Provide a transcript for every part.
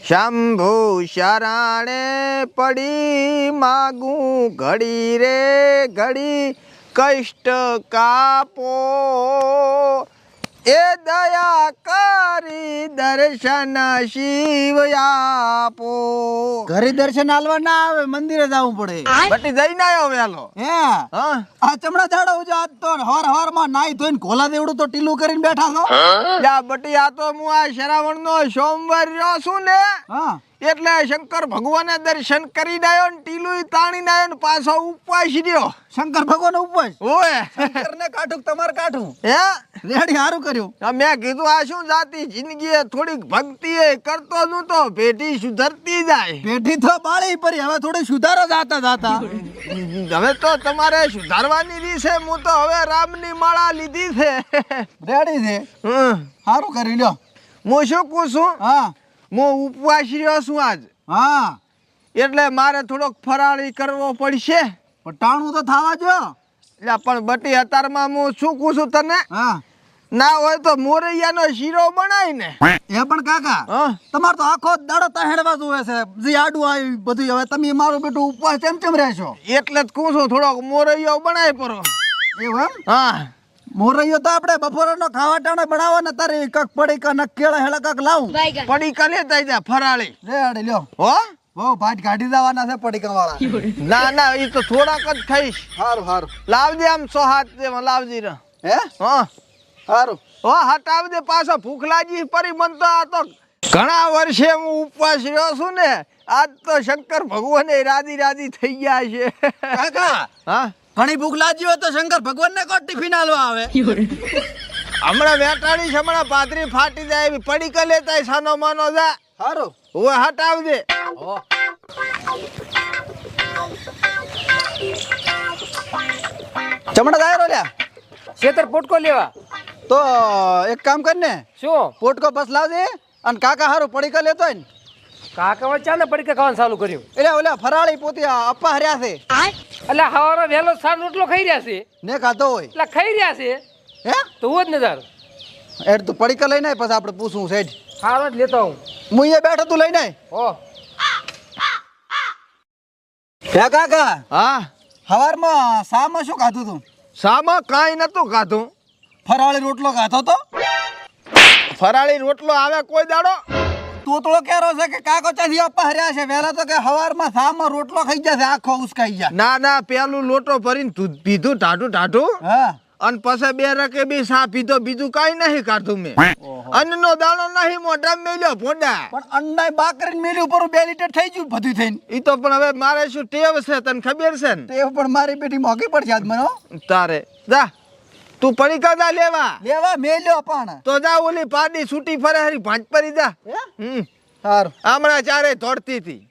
શંભુ શરણે પડી માગું ઘડી રે ઘડી કષ્ટ કાપો એ દયા કરી દર્શન શિવ આપો. ઘરે દર્શન આલવા ના આવે, મંદિરે જવું પડે. બટી જઈને આવ્યો વેલો. હે આ ચમડા ઝાડો ઉજો આજ તો હવાર હવાર માં નાઈ ધોઈને ખોલા દેવડું તો ટીલું કરીને બેઠા છો. યા બટી આ તો હું આ શ્રાવણ નો સોમવાર રહ્યો છું ને, હા એટલે શંકર ભગવાને દર્શન કરી આવ્યો ને ટીલું તાણી આવ્યો ને પાછો ઉપવાસ રહ્યો. શંકર ભગવાન ઉપવાસ. ઓય શંકર ને કાઠું તમારે કાઠું. હે રેડી હારું કર્યું. મેં કીધું આ શું જાતી જિંદગી થોડીક ભક્તિ એ કરતો નું તો પેઢી સુધરતી જાય. પેઢી તો બાળી પરી, હવે થોડી સુધારો જાતા જાતા. હવે તો તમારે સુધારવાની રીત છે. હું તો હવે રામની માળા લીધી છે. રેડી છે. હારું કરી લ્યો. હું શું કહું છું, હા હું ઉપવાસ રહ્યો છું આજ, હા એટલે મારે થોડોક ફરાળી કરવો પડશે. પણ ટાણું તો થવા જો. એટલે પણ બટી અત્યારમાં હું શું કહું છું તને, હા ના હોય તો મોરૈયાનો શીરો બનાય ને. એ પણ કાકા તમારે તો આખો દાડો તહેડવા જોવે છે. જે આડું આવ્યું બધું, હવે તમે મારું બેટું ઉપવાસ કેમ રહેશો? એટલે જ કહું છું થોડોક મોરૈયો બનાય પરો. એવું એમ? હા મોરૈયો તો આપણે બપોરનો ખાવા ટાણે બનાવવાના. તારે કક પડી ક નક કેળા હેળા કક લાવું. પડી કલે તઈ જા ફરાળી રેડી લ્યો. હો બહુ ભાટ કાઢી જવાના છે પડીકા વાળા. ના ના એ તો થોડાક જ ખાઈશ. હારું હારું લાવજે આમ 100 હાથ જેમાં લાવજી રે. હે હા હારું. હો હટાવજે પાછો ભૂખ લાગી પરી. મન તો આ તો ઘણા વર્ષે હું ઉપવાસ રહ્યો છું ને, આજ તો શંકર ભગવાને રાજી રાજી થઈ ગયા છે. કાકા હા ઘણી ભૂખ લાગી હોય તો શંકર ભગવાન ને કો ટિફિન આલવા આવે. હમણાં વેટાણી છે, હમણાં પાતરી ફાટી જાય એવી પડી કે લેતા સાનો માનો જા. હારું હવે હટાવજે. ચમડા દાયરો લ્યા શેતર પોટકો લેવા. તો એક કામ કર ને, શું પોટકો બસ લાવજે. અને કાકા હારું પડીકા લેતો હોય ને. કાકા વચ્ચા ને પડીકા ખાવાનું ચાલુ કર્યું. એટલે ઓલા ફરાળી પોતી અપ્પા હર્યા છે. એટલે હવારે વહેલો સાર રોટલો ખાઈ રહ્યા છે. ને ખાતો હોય એટલે ખાઈ રહ્યા છે. હે તો હું જ નજાર એડ તું પડીકા લઈને આય, પછી આપણે પૂછવું સેજ. હારો જ લેતો હું. હું અહીંયા બેઠો, તું લઈને આય. ઓ હે કાકા હા હવારમાં શામાં શું ખાધું તું? સામાં કાંઈ નતું ખાધું. ફરાળી રોટલો ખાધો તો? ફરાળી રોટલો આવે કોઈ દાડો? તોતળો કેરો છે કે કાકો ચાથી અપ્પા હર્યા છે. વહેલા તો કે હવારમાં શામાં રોટલો ખાઈ જશે, આખો ઉસકાઈ જા. ના ના પેલું લોટો ભરીને દૂધ પીધું ટાઢું ટાઢું, હા અને પછી 2 રકે બી સા પીધો. બીજું કાંઈ નહીં ખાધું મેં. અન્નનો દાણો નહીં મોઢા મેલ્યો ભોંડા. પણ અંડાઈ બાકરીને મેલ્યું પર 2 લીટર થઈ ગયું બધું થઈને. ઈ તો પણ હવે મારે શું ટેવ છે તને ખબર છે ને. તે પણ મારી બેટી મોંઘી પડશે આજ મને. તારે જા તું પડીકા જા લેવા. લેવા મેલ્યો પણ તો જા ઓલી પાડી છૂટી ફરે હરી ભાંજ પરી જા. સારું હમણાં ચારે દોડતી હતી.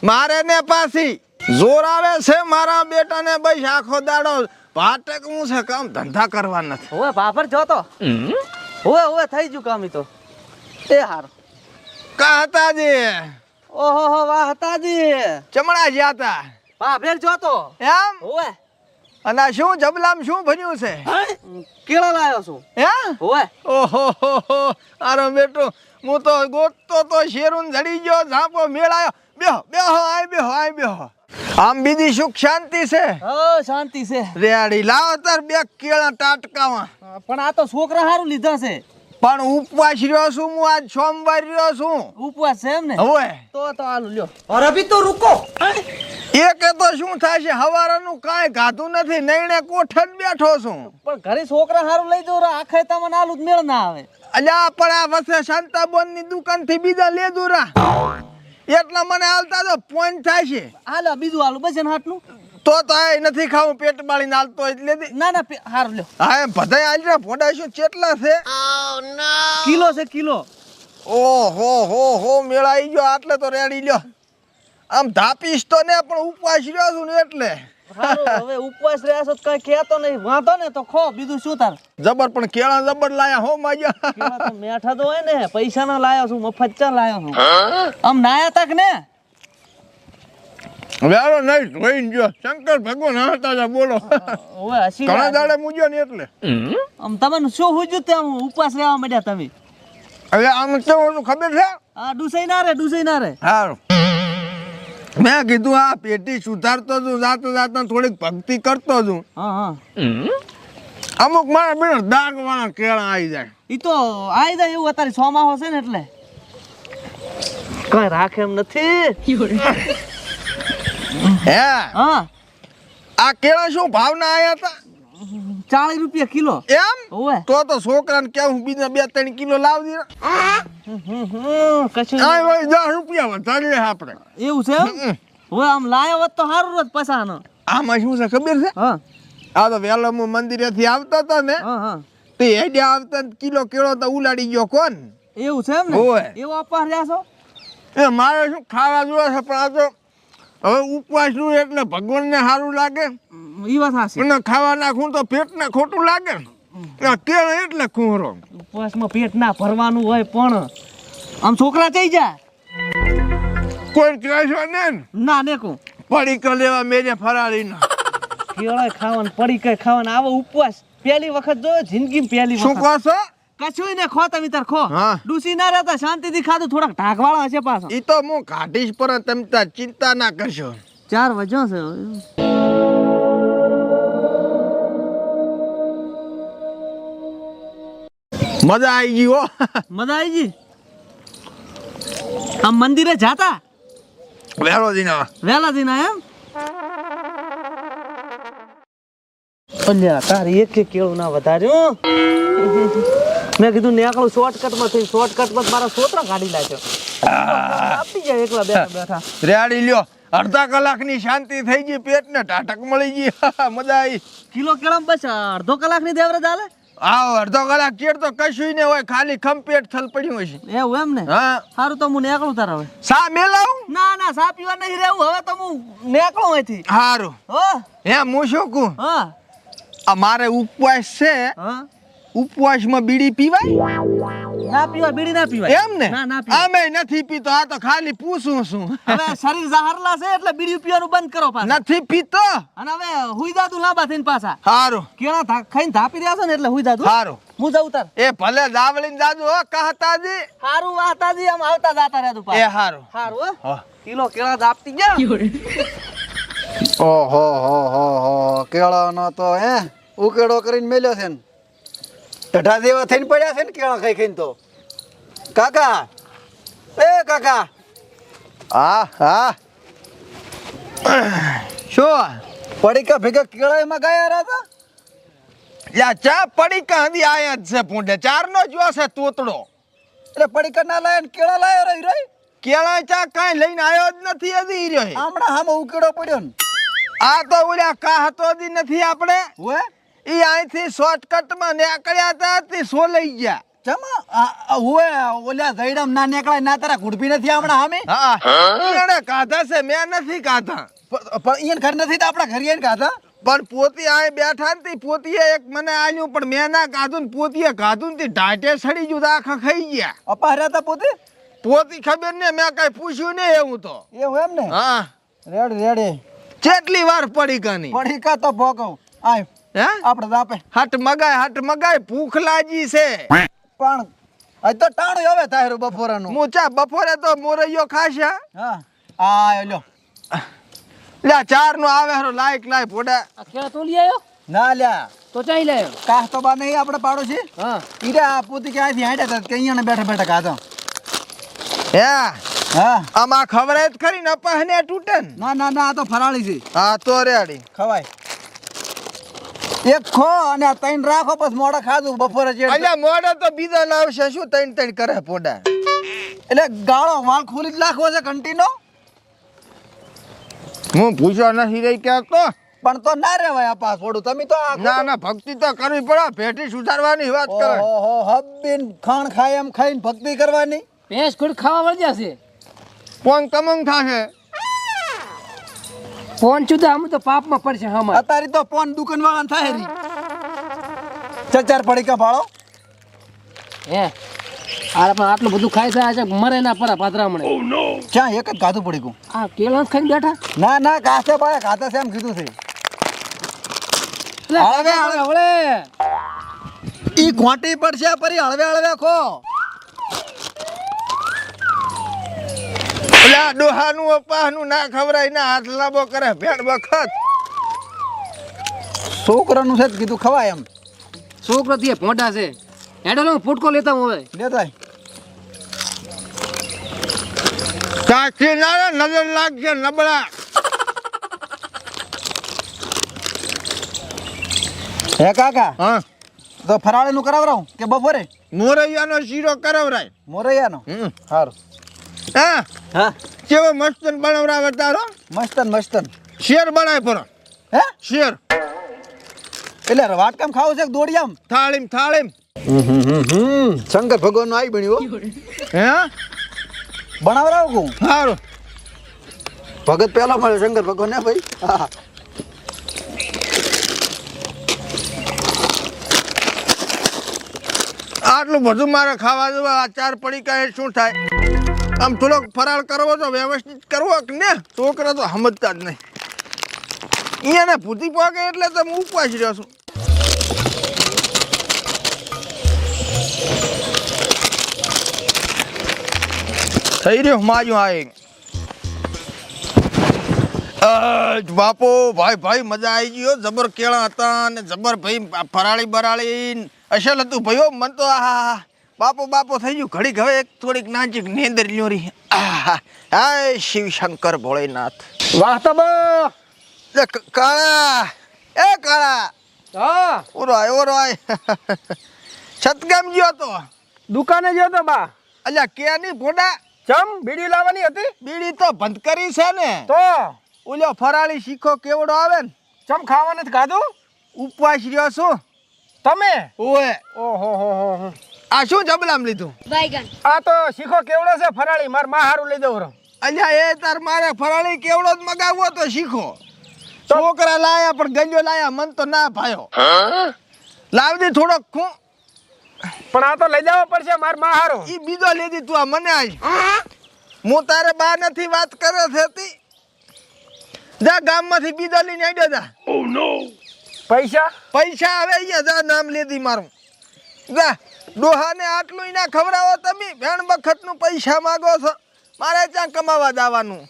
મારે ને પાછી જોર આવે છે મારા બેટાને. બસ આખો દાડો ભાટક હું છે, કામ ધંધા કરવા નથી. ઓય બાપર જો તો ઓય થઈ ગયું કામ. ઈ તો એ હારું કા હતા જે ઓહો હો વાહ હતાજી ચમડા જ્યા તા બાપર જો તો એમ. ઓય અને આ શું જબલામ શું ભર્યું છે? કેળા લાયો છું. હે ઓય ઓહો હો હો આરો બેટો હું તો ગોતતો તો શેરુન જડી ગયો. ઝાપો મેળાયો. બેહો બેહો આય બેહો આય બેહો. આમ બીજી સુખ શાંતિ છે? ઓ શાંતિ છે. રેડી લાવો તાર 2 કેળા ટાટકામાં. પણ આ તો છોકરા હારું લીધા છે. પણ ઉપવાસ રહ્યો છું હું, આજ સોમવાર રહ્યો છું. ઉપવાસ છે એમ ને? હવે તો આલુ લ્યો. और अभी तो रुको. એક તો શું થાય છે, હવારનું કાંઈ ગાધું નથી, નૈણે કોઠે જ બેઠો છું. પણ ઘરે છોકરા હારું લઈ દો, આખે તમને આલુ જ મેળ ના આવે. અલ્યા પણ આ વસે શાંતાબોન ની દુકાન થી બીજા લેદું રા, એટલા મને હાલતા તો પોઈન્ટ થાય છે. હાલો બીજું આલુ બસ એના હાટનું. તો એ નથી ખાવું, પેટ બાળીને હાલતો એટલે દે. ના ના હારું લ્યો. હા એમ બધાય હાલ ભોડા શું કેટલા છે? કિલો છે કિલો. ઓહો હો હો મેળાઈ ગયો. આટલે તો રેડી લ્યો. આમ ધાપીશ તો ને પણ ઉપવાસ રહ્યો છું ને એટલે. હવે ઉપવાસ રહ્યા છો કઈ કહેતો નહીં, વાંધો ને તો ખો, બીજું શું તાર. જબર પણ કેળા જબર લાયા હો માજા. કેળા તો મેઠા તો હોય ને, પૈસા ના લાયો છું, મફત ચા લાયો છું. આમ નાયા તક ને વેલો નહીં જોઈને જો શંકર ભગવાન હતા જા બોલો ઓવે હસી ઘણા દાડે મૂજ્યો ને એટલે આમ તમને શું હુજ્યું તે આમ ઉપવાસ લેવા માંડ્યા તમે હવે આમ કેવું હતું ખબર છે આ ડુસાઈ ના રે સારું મેં કીધું આ પેટી સુધારતો છું જાતો જાતો થોડીક ભક્તિ કરતો છું હા અમુક મારા બેન દાગ વાળા કેળા આવી જાય ઈ તો આઈ જાય એવું અત્યારે સોમાહો છે ને એટલે કઈ રાખે એમ નથી હે હા આ કેળા શું ભાવના આયા હતા 40 રૂપિયા કિલો એમ ઓવે તો છોકરાને કેવું બીજા 2-3 કિલો લાવી કશું આ ભાઈ 10 રૂપિયા વધારે આપણે એવું છે એમ? ઓવે આમ લાયો હોત તો સારું રોજ પસાનો આમાં શું છે ખબર છે હા આ તો વેલા હું મંદિરેથી આવતા હતા ને હા તે હેડ્યા આવતા ને કિલો કેળો તો ઉલાડી ગયો કોણ એવું છે એમ ને ઓવે. એવું આપવા રહ્યા છો એ મારે શું ખાવા જોવે છે પણ આ તો હવે ઉપવાસ નું એટલે ભગવાનને સારું લાગે ઈ વાત હાસી અને ખાવા નાખું તો પેટને ખોટું લાગે ને કેળો એટલે ખૂરો ઉપવાસમાં પેટ ના ભરવાનું હોય પણ આમ છોકરા થઈ જાય કોઈ કહેશો ને ના ને પડીકો લેવા મેરે ફરાળી ના કેળાય ખાવાનું પડી કઈ ખાવાનું આવો ઉપવાસ પહેલી વખત જોયો જિંદગીમાં પહેલી શું વખત કહો છો કશું ને ખો તમે તાર ખો હા. ડૂસી ના રહેતા શાંતિથી ખાધું થોડાક ઢાકવાળા હશે પાછો એ તો હું કાઢીશ પર તમે તાર ચિંતા ના કરશો 4 વજો છે મજા આવી ગઈ હો મજા આવી ગઈ આમ મંદિરે જાતા વેરો દીના વેલા દિના એમ અલ્યા તારી એક કેળું ના વધાર્યું મેં કીધું નેકળું શોર્ટકટમાં થઈ શોર્ટકટમાં મારા સોતરા કાઢી નાખ્યો આપી જાય એકલા બેઠા બેઠા રેડી લ્યો અડધા કલાકની શાંતિ થઈ ગઈ પેટને ટાટક મળી ગઈ મજા આવી કિલો કેળામાં બસ અડધો કલાકની દેવરે ચાલે આવો અડધો કલાક ચેડ તો કશું ને હોય ખાલી ખંપેટ થલ પડ્યું હશે એવું એમ ને હા સારું તો હું નેકળું તાર હવે સા મેલાવું ના સા પીવા નહીં રહેવું હવે તો હું નેકળું અહીંથી હારું હો હે હું શું કહું હા આ મારે ઉપવાસ છે હા ઉપવાસમાં બીડી પીવાય ના પીવા બીડી ના પીવાય એમ ને ના પીવાય અમે નથી પીતો આ તો ખાલી પૂછું છું હવે શરીર ઝાહરલા છે એટલે બીડી પીવાનું બંધ કરો પાછા નથી પીતો અને હવે હુઈ જાતું લાંબા થઈને પાછા હારું કેળા ખાઈને ધાપી રહ્યા છો ને એટલે હુઈ જાતું હારું હું જાઉં તાર એ ભલે દાવલીને જાજુ હો કહતાજી હારું વાતાજી આમ આવતા જાતા રહ્યા તું એ પાછા હારું હારું હો હા. કિલો કેળા ધાપતી ગયા ઓહો હો કેળાનો તો હે ઉકેડો કરીને મેલ્યો છે ને ઢઢા જેવા થઈને પડ્યા છે ને કેળા ખાઈ ખાઈને તો કાકા એ કાકા હા શું પડીકા ભેગા કેળા એમાં ગયા રહ્યા હતા યા ચા પડી કાંદી આયા જ છે પૂંડે ચારનો જ છે તોતડો એટલે પડીકા ના લાયા ને કેળા લાયો રહી રહી કેળા ચા કાંઈ લઈને આવ્યો જ નથી હજી ઈ રહ્યો હમણાં હામો ઉકેડો પડ્યો ને આ તો ઓલા કાહતો જ નથી આપણે હોય ઈ અહીંથી શોર્ટકટમાં નીકળ્યા હતા તે સો લઈ ગયા ચમા હોય ઓલા જઈડમ ના નીકળાય ના તારા ઘૂડપી નથી હમણાં હામે હા એને કાધા છે મેં નથી કાધા પણ અહીંયા ઘર નથી તો આપણા ઘરે આવીને ખાધા પણ પોતી આય બેઠા ને તી પોતીએ એક મને આલ્યું પણ મેં ના કાધું ને પોતીએ કાધું ને તી ઢાંઢે સડી ગયું તો આખા ખાઈ ગયા અપા હર્યા હતા પોતે પોતી ખબર ને મેં કઈ પૂછ્યું ને એવું તો એવું એમ ને હા રેડી કેટલી વાર પડી કાની પડીકા તો ભોગવ આય હે આપણે આપે હટ મગાય ભૂખ લાગી છે પણ આજ તો ટાણું હવે થાય બપોરાનું મોચા બપોરે તો મોરૈયો ખાશે હા આ લ્યો લે ચાર નો આવે હરો લાય પોડા આ કેળા તો લઈ આવ્યો ના લ્યા તો ચાઈ લાયો કાહ તો બા નહીં આપણે પાડો છે હા ઈરા પોતી કે આથી હાંડ્યા હતા કે અહીંયા બેઠા ખાધો હે હા આમાં ખબર જ ખરી ને પહને તૂટે ને ના આ તો ફરાળી છે હા તો રેડી ખવાય એક ખો અને આ ત્રણ રાખો બસ મોડા ખાધું બપોરે છે અલ્યા મોડે તો બીજા લાવશે શું ત્રણ કરે પોડા એટલે ગાળો વાળ ખોલી જ નાખવો છે કંટીનો હું પૂછવા નથી રહી ક્યાંક તો પણ તો ના રેવાય આપા થોડું તમે તો આ ના ભક્તિ તો કરવી પડે ભેટી સુધારવાની વાત કરે ઓહો હબ્બીન ખાણ ખાય એમ ખાઈને ભક્તિ કરવાની ભેંસ ખોડ ખાવા વળી જશે કોણ કમંગ થાશે ફોન ચુદા આમ તો પાપમાં પડશે હમાર અત્યારે તો પોન દુકાન વાળા થાય રી ચાર પડીકા ભાળો હે આ પણ આટલું બધું ખાઈ થાય છે મરે ના પરા પાત્રામણે ક્યાં એક જ ખાધું પડી ગયું આ કેળા ખાઈને બેઠા ના ના કાસે ભાઈ ખાતે છે એમ કીધું છે લે, હળવે, હળવે ઈ ઘોંટી પડશે પરી હળવે હળવે ખો ઓલા ડોહાનું અપાહનું ના ખવરાય ના હાથ લાંબો કરે ભેણ વખત. છોકરાનું છે જ કીધું ખવાય એમ છોકરો થી ભોંડા છે હેડો લો ફૂટકો લેતા હું હવે લેતા સાચી ના નજર લાગશે નબળા. હે કાકા હા તો ફરાળીનું કરાવરાવું કે બપોરે મોરૈયાનો શીરો કરાવરાય. મોરૈયાનો સારું હા હા કેવો મસ્તન બનાવરાવે તારો. મસ્તન મસ્તન શેર બનાય પર હે શેર એટલે વાટકામ ખાવું છે કે દોડિયામ થાળીમ થાળીમ. શંકર ભગવાન નું આવી બન્યું હે બનાવરાવું કહું સારું. ભગત પેલા મળે શંકર ભગવાન ને ભાઈ હા આટલું બધું મારે ખાવા દેવા આ 4 પડીકા એ શું થાય. આમ થોડોક ફરાળ કરવો તો વ્યવસ્થિત કરવો કે ને છોકરા તો સમજતા જ નહીં. અહીંયાને ભૂતી પાકે એટલે તમે ઉપવાસ રહ્યો છો. થઈ રહ્યો માજુ આ બાપો ભાઈ ભાઈ મજા આવી ગયો. જબર કેળા હતા અને જબર ભાઈ ફરાળી બરાળી અસલ હતું ભાઈઓ. મન તો આ બાપો બાપો થઈ ગયું ઘડીક. હવે એક થોડીક નાજુક નેંદર લ્યોરી. હાય શિવ શંકર ભોળેનાથ. વાહ તો કાળા એ કાળા હા ઓરો આય ઓરો આય. છતગામ ગયો તો દુકાને ગયો તો બા અલ્યા કેની ભોડા ચમ બીડી લાવવાની હતી બીડી તો બંધ કરી છે ને. તો ઓલો ફરાળી શીખો કેવડો આવે ને ચમ ખાવાનું જ ખાધું ઉપવાસ રહ્યો છું તમે ઓએ. ઓહો હો હો આ શું જબલામ લીધું. આ તો શીખો કેવડો છે ફરાળી માર માં હારું લઈ દઉં અલ્યા એ તાર મારે ફરાળી કેવડો જ મગાવવો તો શીખો. છોકરા લાયા પણ ગંજો લાયા મન તો ના ભાયો. લાવદી થોડોક ખું પણ આ તો લઈ જવો પડશે માર માં હારું ઈ બીજો લેદી તું આ મને આજ. હું તારે બા નથી વાત કરે થતી. જા ગામમાંથી બીજો લઈને આડ્યો જા. પૈસા પૈસા આવે અહીંયા જા નામ લેદી મારું. જા ડોહાને આટલું ના ખવડાવો તમે. ભેણ બખતનું પૈસા માગો છો. મારે ત્યાં કમાવા જવાનું.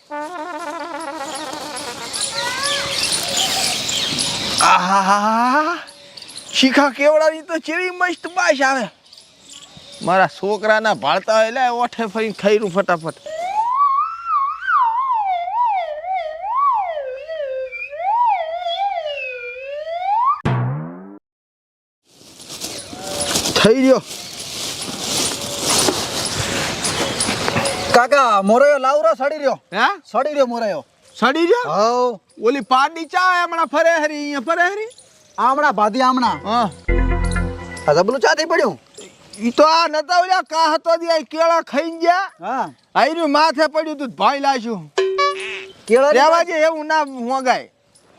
આહા શીખા કેવડાની તો ચેવી મસ્ત બાશ આવે. મારા છોકરાના ભાળતા હોય એટલે ઓઠે ફરીને ખાઈરું ફટાફટ. થઈ રહ્યો કાકા મોરયો લાવરો સડી રહ્યો હે સડી રહ્યો મોરયો સડી રહ્યો. હાઉ ઓલી પાડી ચા હમણાં ફરે હરી અહીંયા ફરે હરી. આમણા ભાધી આમણા હા આ જબલું ચાથી પડ્યું ઈ તો આ નતા ઓલા કા હતો દી આ કેળા ખાઈને ગયા. હા આયરું માથે પડ્યું તું ભાઈ લાશું. કેળાની રેવા બાજ- જે એવું ના મોગાય.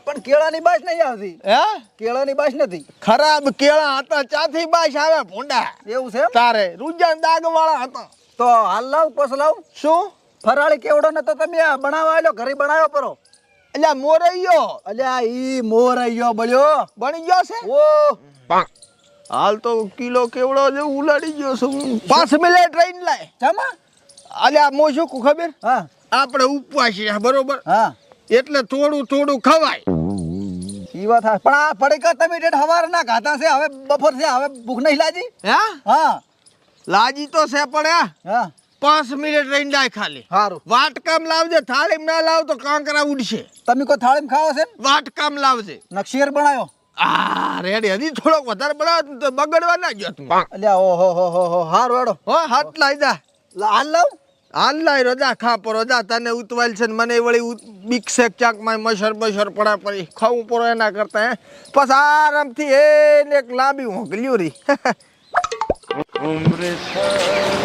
પણ કેળાની બાજ નહીં આવતી હે કેળાની બાજ નથી ખરાબ કેળા હતા ચાથી બાશ આવે ભૂંડા. એવું છે એમ? તારે રૂજાન દાગ વાળા હતા. તો હાલ લાવ પસ લાવ શું ફરાળી કેવડો ને તો તમે આ બનાવવા આલ્યો ઘરે બનાવ્યો પરો અલ્યા મોરૈયો અલ્યા ઈ મોરૈયો બળ્યો બની ગયો છે. ઓ હાલ તો કિલો કેવડો જેવું ઉલાડી ગયો છું. 5 મિનિટ ટ્રેન લાય. જમા અલ્યા મો શું કુ ખબર હા આપણે ઉપવાસ છે બરોબર હા એટલે થોડું થોડું ખવાય. ઈ વાત હા પણ આ પડીકા તમે ડેટ હવાર ના ખાતા છે હવે બપોર છે હવે ભૂખ નહીં લાજી હે હા લાજી તો છે પડ્યા. હા 5 મિનિટ રહીને જાય ખાલી. સારું વાટકામ લાવજે થાળીમાં ના લાવ તો કાંકરા ઉડશે. તમે કોઈ થાળીમાં ખાવો છે ને વાટકામ લાવજે. નક્ષીર બનાવ્યો આ રેડી હજી થોડોક વધારે બનાવ તો બગડવા ના ગયો તું. અલ્યા ઓહો હો હારું હેડો હો હાથ લાઈ જા. હાલ લાવ હાલ લાઈ રોજા ખા પર રોજા તને ઉતવાલ છે ને મને વળી બીક શેક ચાક માં મસર બસર પડા પડી ખાવું પડે એના કરતા હે. પછી આરામથી એને એક લાંબી હોંકલ્યું રી.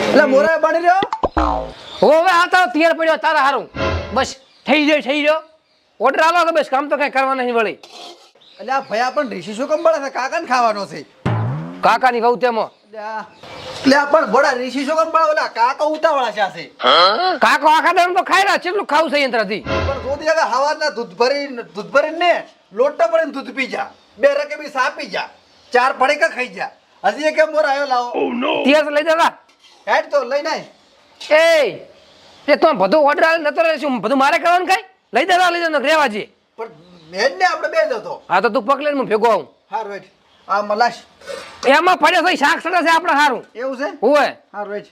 એટલે મોરા બની રહ્યો હવે આ તો તૈયાર પડ્યો તારા હારું બસ થઈ ગયો ઓર્ડર આલો કે બસ કામ તો કઈ કરવા નહીં વળી અલ્યા ભયા પણ ઋષિ શું કમ બળે છે કાકાને ખાવાનો છે કાકાની કહું તેમાં અલ્યા લે પણ બડા ઋષિ શું કામ પણ ઓલા કાકા ઉતાવળા છે કાકો આખા દાડમ તો ખાઈ રહ્યા કેટલું ખાવું છે યંત્રથી પણ જોતી આગળ હવારના દૂધ ભરીને ને લોટા ભરીને દૂધ પી જા 2 રકેબી સા પી જા 4 પડીકા ખાઈ જા હજી કેમ મોર આવ્યો લાવો તિયાસ લઈ દેલા હેડ તો લઈ નાય એ તો બધું ઓર્ડર આલે નતો રહેશું બધું મારે કરવાનું કઈ લઈ દેલા લઈ દે રેવા જે પણ મેન ને આપણે બે જતો હા તો તું પકડ લે હું ભેગો આવું હાર વેટ આ મલાશ એમાં પડ્યો છે શાક સડે છે આપણે સારું એવું છે ઓય હાર વેટ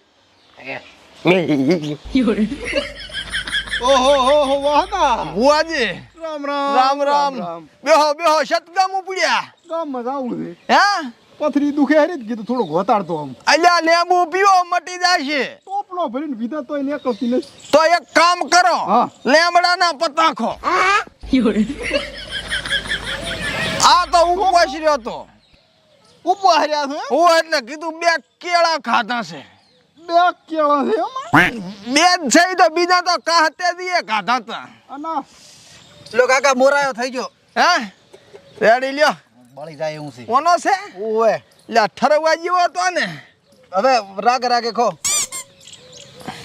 ઓહો હો હો વાહના બુઆજી રામ રામ બેહો શતગામ ઉપડ્યા ગામમાં જાવું છે હે પથરી દુખે હરી જ કીધું થોડુંક વતાડતો આમ અલ્યા લેબુ પીવો મટી જશે ટોપલો ભરીને પીધા તોય નીકળતી નથી તો એક કામ કરો હા. લેમડાના પતાખો આ તો ઉપવાસ રહ્યો તો ઉપવા હર્યા છે હું એટલે કીધું 2 કેળા ખાધા છે 2 કેળા છે એમાં 2 જ છે તો બીજા તો કાહતે દીએ ખાધા તા અને લો કાકા મોરાયો થઈ ગયો હે રેડી લ્યો બળી જાય એવું છે કોનો છે ઓએ લે ઠરવા જેવો તો ને હવે રાગે ખો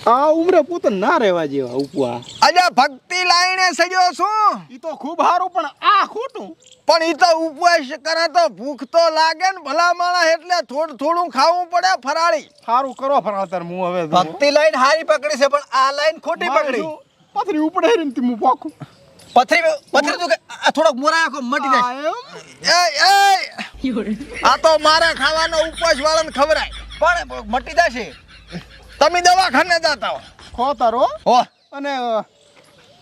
આ ઉમરે પોતે ના રહેવા જેવા ઉપવા અલ્યા ભક્તિ લાઈને સડ્યો છું ઈ તો ખૂબ સારું પણ આ ખોટું પણ ઈ તો ઉપવાસ કરે તો ભૂખ તો લાગે ને ભલા માણસ એટલે થોડું ખાવું પડે ફરાળી સારું કરો ફરાતર હું હવે જો. ભક્તિ લાઈન હારી પકડી છે પણ આ લાઈન ખોટી મારે પકડી જો પથરી ઉપડે હરીને તી હું પાકું પથરી તો થોડોક મોરાયો કો મટી જાય આ એમ આ તો મારે ખાવાનો ઉપવાસ વાળાને ખવરાય પણ મટી જશે તમે દવાખાને જતા હો ખોતારો અને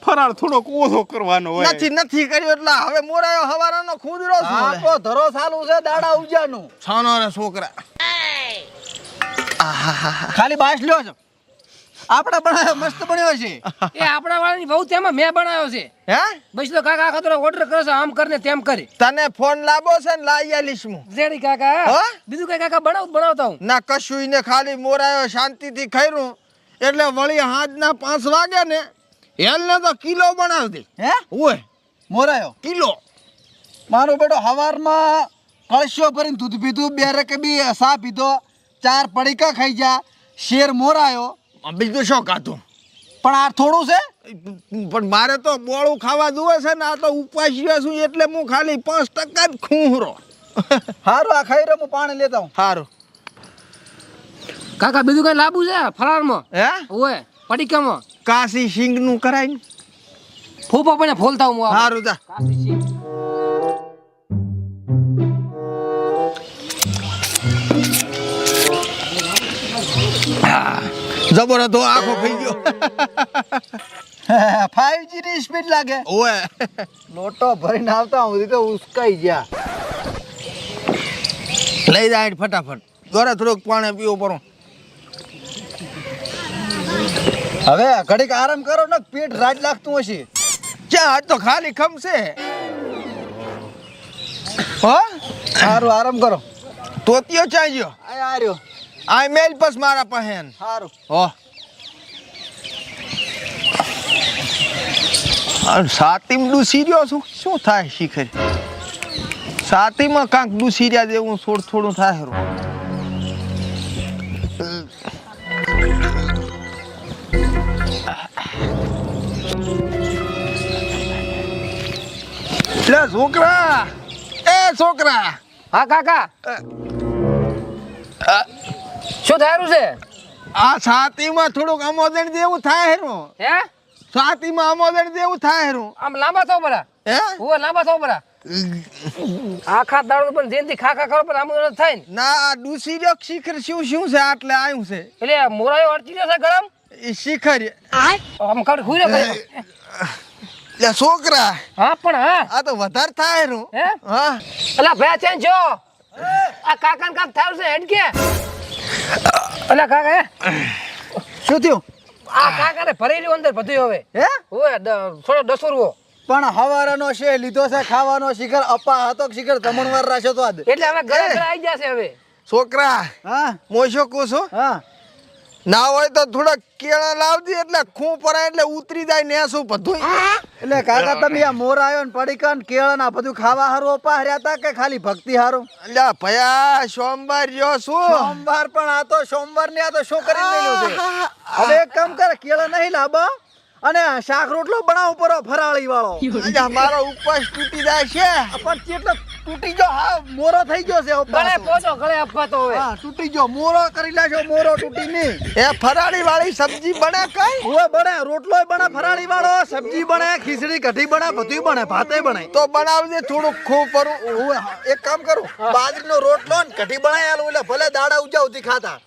ફરાળ થોડોક ઓછો કરવાનો હોય નથી કર્યો એટલે હવે મોરાયો હવારાનો ખુદરો છું આ તો ધરો ચાલુ છે દાડા ઉજાનું છાનો રે છોકરા ખાલી બાસ લ્યો છો આપણે બનાવ્યો મસ્ત બન્યો છે એ આપણા વાળાની બહુ તેમાં મેં બનાવ્યો છે હે બસ તો કાકા આખા તો ઓર્ડર કરે છે આમ કરને તેમ કરી તને ફોન લાવો છે ને લાઈ આલીશ હું રેડી કાકા હા? બીજું કઈ કાકા બનાવતા હું ના કશું ને ખાલી મોરાયો શાંતિથી ખાયરું એટલે વળી હાજના 5 વાગે ને હેલને તો કિલો બનાવતી હે ઓય મોરાયો કિલો મારો બેટો હવારમાં કળશો ભરીને દૂધ પીધું 2 રકેબી સા પીધો 4 પડીકા ખાઈ જા શેર મોરાયો બીજું શું કાતું પણ આ થોડું છે પણ મારે તો બોળું ખાવા જોવે છે ને આ તો ઉપવાસ રહ્યો છું એટલે હું ખાલી 5% જ ખૂંહરો હારું આ ખાઈ રહ્યો હું પાણી લેતા હું સારું કાકા બીજું કઈ લાવવું છે ફરાળમાં હે ઓય પડીકામાં કાશી સિંગનું કરાય ને ફૂફા પણ ફોલતા હું સારું જા કાશી સિંગ જબર હતો આખો થઈ ગયો 5G ની સ્પીડ લાગે ઓય લોટો ભરીને આવતા હું તો ઉસકાઈ ગયા લઈ જાય ફટાફટ દોરે થોડુંક પાણી પીવું પડું હવે ઘડીક આરામ કરો ને પેટ રાજ લાગતું હશે ક્યાં આજ તો ખાલી ખમશે હો સારું આરામ કરો તોતિયો ચાંજ્યો આ રહ્યો આ મેલ પસ મારા પહેન સારું હો સાતીમ ડૂસી રહ્યો છું શું થાય શીખર સાતીમાં કાંક ડૂસી રહ્યા જેવું થોડું થાય હરું લે છોકરા હા કાકા શું થયું છે આ છાતીમાં થોડુંક આમોદણ જેવું થાય હેરું હે છાતીમાં આમોદણ જેવું થાય હેરું આમ લાંબા થો બરા હે હું લાંબા થો બરા આખા દાડો પણ જેનથી ખાખા કરો પણ આમ થાય ને ના આ ડૂસી રહ્યો શિખર શું છે આટલે આવ્યું છે એટલે મોરાયો અડચી રહ્યો છે ગરમ એ શિખર આમ કાઢ ખુઈ રહ્યો લે છોકરા હા પણ હા આ તો વધારે થાય હેરું હે હા અલા ભયા ચેન જો આ કાકા કામ થયું છે હેડ કે અલા કાકા હે શું થયું આ કાકા ને ભરેલું અંદર બધું હવે હે ઓય થોડો ડસોરવો પણ હવારાનો છે લીધો છે ખાવાનો શિખર અપા હતો શિખર જમણવાર રાખ્યો તો આજ એટલે હવે ઘરે ઘરે આવી જશે હવે છોકરા હા મોશો કોસો હા ના હોય તો થોડા કેળા લાવજે એટલે ખૂ પરાય એટલે ઉતરી જાય ને શું બધું. એટલે કાકા તમે આ મોર આવ્યો ને પડીકા ને કેળા ના બધું ખાવા હારું અપા હર્યા હતા કે ખાલી ભક્તિ હારું? અલ્યા ભયા સોમવાર રહ્યો શું? સોમવાર પણ આ તો સોમવાર ને આ તો શું કરીને મેલ્યું છે? હવે એક કામ કરે, કેળા નહીં લાવો અને શાક રોટલો બનાવો પરો ફરાળી વાળો. અલ્યા મારો ઉપવાસ તૂટી જાય છે. પણ કેટલો તૂટી ગયો, હા મોરો થઈ ગયો છે ઉપવાસ ગળે તો. પહોંચો ગળે અફવાતો હવે હા તૂટી ગયો, મોરો કરી લાજો, મોરો તૂટી નહીં. એ ફરાળી વાળી સબ્જી બને કઈ? ઓય બને, રોટલોય બને ફરાળી વાળો, સબ્જી બને, ખીચડી કઢી બને, બધું બને, ભાતે બને. તો બનાવજે થોડુંક ખૂ પરું. ઓય એક કામ કરું, બાજરીનો રોટલો ને કઢી બનાવી આલું એટલે ભલે દાડા ઉજા ઉધી ખાતા.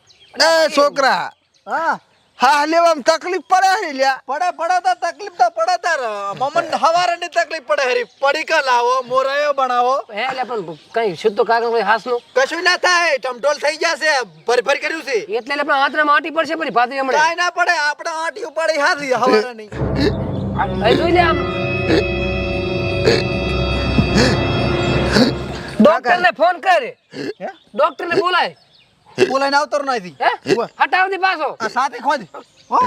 એ છોકરા હા હા લેવામાં તકલીફ પડે છે લ્યા. પડે તો તકલીફ તો પડે તાર મમન હવારની તકલીફ પડે હરી. પડીકા લાવો, મોરાયો બનાવો, હે એટલે પણ કઈ શુદ્ધ કાકા કોઈ હાસનું કશું ના થાય, ટમટોલ થઈ જશે, ભર કર્યું છે. એટલે પણ હાથને માટી પડશે પછી ભાતી હમણે કાંઈ ના પડે, આપણે આટી ઉપાડી હાથી હવારની. અહીં જોઈ લે આમ ડોક્ટરને ફોન કરે, હે? ડોક્ટરને બોલાય બોલાઈને આવતો નથી. હે હટાવ દે પાછો આ સાથે ખોજ હો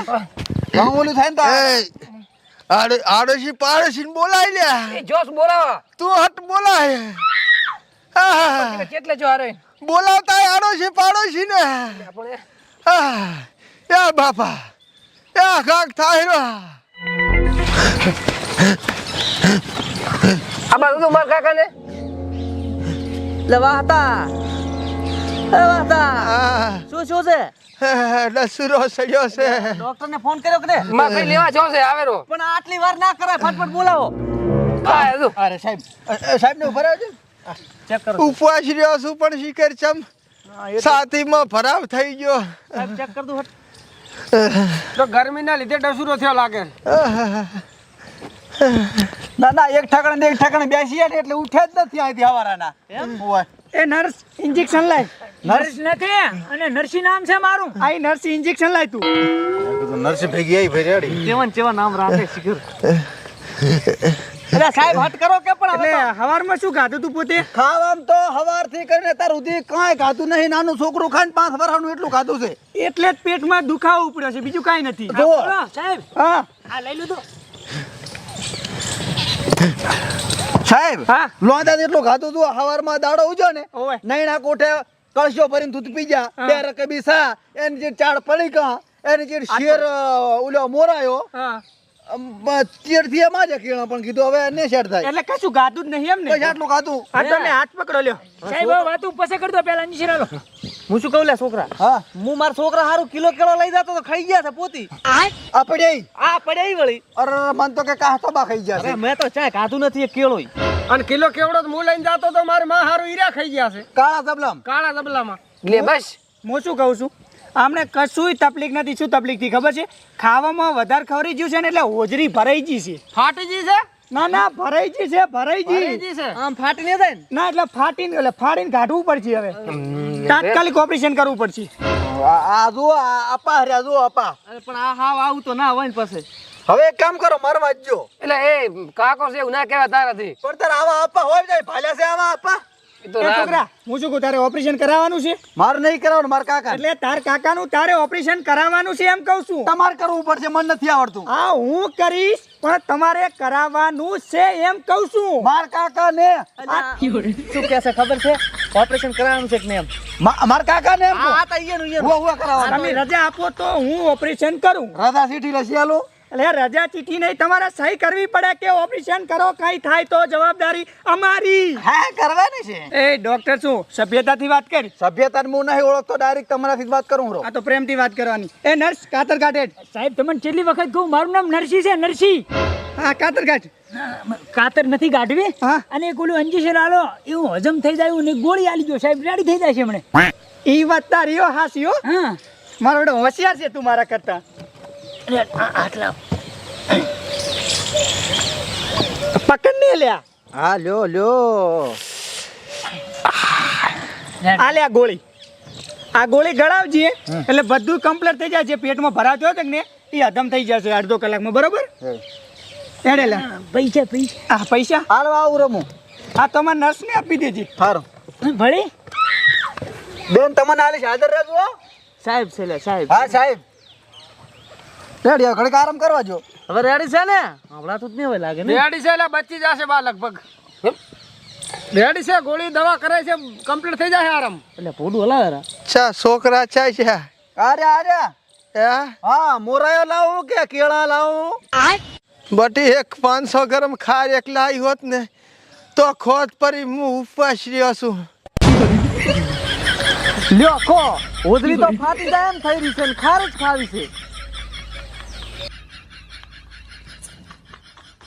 ઘણું ઓલું થાય ને તો આડોશી પાડોશી ને બોલાય લ્યા. એ જોશ બોલાવા તું હટ બોલાય. હા, કેટલે જો હારે બોલાવતા આડોશી પાડોશી ને. આપણે યા બાપા યા કાક થાય રો. આ બાજુ તો મારા કાકાને લવા હતા શું શું છે? દસુરો સડ્યો છે. ડોક્ટર ને ફોન કર્યો કે ને? માં ભાઈ લેવા જો છે આવેરો પણ આટલી વાર ના કરાય, ફટફટ બોલાવો. આ હજુ અરે સાહેબ, સાહેબ ને ઉભા રહેજો. ચેક કરો ઉપવાસ રહ્યો છું પણ શિખર ચમ છાતીમાં ભરાવ થઈ ગયો. સાહેબ, ચેક કર દઉં હટ. તો ગરમીના લીધે ડસુરો થયો લાગે ના ના એક ઠાકણે ને એક ઠાકણે બેસી જાય ને એટલે ઉઠે જ નથી અહીંથી હવારાના. એમ હોય. એ નર્સ ઇન્જેક્શન લાય. નર્સ નથી અને નર્સી નામ છે મારું. આઈ નર્સી ઇન્જેક્શન લાય તું. નર્સ ભેગી આવી ભેરેડી. ચેવા નામ રાખે શિખર. એટલે સાહેબ હટ કરો કે પણ એટલે હવારમાં શું ખાધું તું પોતે? ખાવામાં તો હવારથી કરીને તાર સુધી કાંઈ ખાતું નહીં. નાનું છોકરું ખાઈને 5 વર્ષનું એટલું ખાધું છે. એટલે જ પેટમાં દુખાવો ઉપડ્યો છે, બીજું કાંઈ નથી. જો. સાહેબ હા આ લઈ લીધું. સાહેબ, હા. લોંદા એટલું ખાધું તું, હવારમાં દાડો ઉજો ને ઓવે. નૈણા કોઠે કળશો ભરીને દૂધ પી જા, 2 રકબી સા, એની જે 4 પડીકા, એની જે શેર ઓલો મોરાયો, હા તેરથી એમાં જ કેળા પણ કીધું હવે ને શેર થાય. એટલે કશું ગાતું જ નહીં એમ ને? પછી આટલું ખાધું. આ તમે હાથ પકડો લ્યો. સાહેબ વાતું પછી કરી દો, પેલા નીચે લો. હું શું કહું લે છોકરા, હા હું મારા છોકરા હારું કિલો કેળો લઈ જતો તો ખાઈ ગયા છે પોતી. આ પડ્યા આ પડે વળી. અરે મન તો કે કાહ તબા ખાઈ ગયા અરે છે. મેં તો ચાય ખાધું નથી, એક કેળો. અને કિલો કેવડો તો હું લઈને જાતો તો મારી માં હારું હીરા ખાઈ ગયા છે કાળા તબલામ. કાળા તબલામાં લે બસ હું શું કહું છું, આમને કશુંય તકલીફ નથી. શું તકલીફ થી ખબર છે? ખાવામાં વધારે ખવરી ગયું છે ને એટલે હોજરી ભરાઈ ગઈ છે. ફાટી જી છે ના ના ભરાઈ ગઈ છે, ભરાઈ ભરાઈ ગઈ ગઈ છે. આમ ફાટી નહીં થાય ને? ના એટલે ફાટીને એટલે ફાડીને કાઢવું પડશે. હવે તાત્કાલિક ઓપરેશન કરવું પડશે. આ જુઓ, આ આપા હર્યા જુઓ આપા. અરે પણ આ હાવ આવું તો ના હોય ને પછી. હવે એક કામ કરો, મારવા જ જો. એટલે એ કાકો છે એવું ના કહેવા તારાથી પણ તાર આવા આપા હોય જાય, ભાલ્યા છે આવા આપા. એ તો એ છોકરા હું શું કહું, તારે ઓપરેશન કરાવવાનું છે? મારે નહીં કરાવવાનું, મારા કાકા. એટલે તાર કાકાનું તારે ઓપરેશન કરાવવાનું છે એમ કહું છું. તમારે કરવું પડશે, મને નથી આવડતું. હા હું કરીશ પણ તમારે કરાવવાનું છે એમ કહું છું. માર કાકા ને શું કે છે ખબર છે? ઓપરેશન કરાવવાનું છે કે નહીં એમ? માર કાકા ને એમ કહો. હા તો ઈયનું હુઆ કરાવવાનું. તમે રજા આપો તો હું ઓપરેશન કરું. રાધા સીટી લસી આલો. એટલે રજા ચીઠી નહીં, તમારે સહી કરવી પડે કે ઓપરેશન કરો, કઈ થાય તો જવાબદારી અમારી. હા કરવાની છે. એ ડોક્ટર શું સભ્યતાથી વાત કરી? સભ્યતા હું નહીં ઓળખતો, ડાયરેક્ટ તમારાથી જ વાત કરું છું. આ તો પ્રેમથી વાત કરવાની. એ નર્સ કાતર કાઢે. સાહેબ તમને કેટલી વખત કહું, મારું નામ નરસી છે, નરસી. હા કાતર કાઢ. કાતર નથી કાઢવી. હા અને એક ઓલું ઇન્જેક્શન આલો, એવું હજમ થઈ જાય ને ગોળી આલી દો સાહેબ, રેડી થઈ જાય છે હમણે. એ વાત તારી હો, હાસી હો. હા મારો બેટો હોશિયાર છે તું મારા કરતા. પકડ ને લ્યા. હા લ્યો લ્યો. આ લે આ ગોળી, આ ગોળી ગળાવજે એટલે બધું કમ્પ્લીટ થઈ જાય. જે પેટમાં ભરાતો હોય ને એ હદમ થઈ જશે અડધો કલાકમાં, બરોબર? એડે લે પૈસા. પૈસા હા પૈસા હાલો આવું રમું. આ તમારા નર્સને આપી દેજે. સારું ભલે બેન, તમને આલીશ હાજર રહેજો. સાહેબ છે લે સાહેબ હા સાહેબ રેડી હવે ઘડીક આરામ કરવા જો હવે રેડી છે ને હમણાં તો જ નહીં હોય લાગે ને રેડી છે એટલે બચી જશે બા લગભગ રેડી છે ગોળી દવા કરે છે કમ્પ્લીટ થઈ જશે આરામ એટલે પોડું હલાવે ચા છોકરા ચાય છે આર્યા હે હા મોરાયો લાવું કે કેળા લાવું બટી એક 500 ગરમ ખાર એકલા આવી હોત ને તો ખોટ પરી હું ઉપવાસ રહ્યો છું લ્યો કો હોદરી તો ફાટી જાય એમ થઈ રહી છે ને ખાર જ ખાવી છે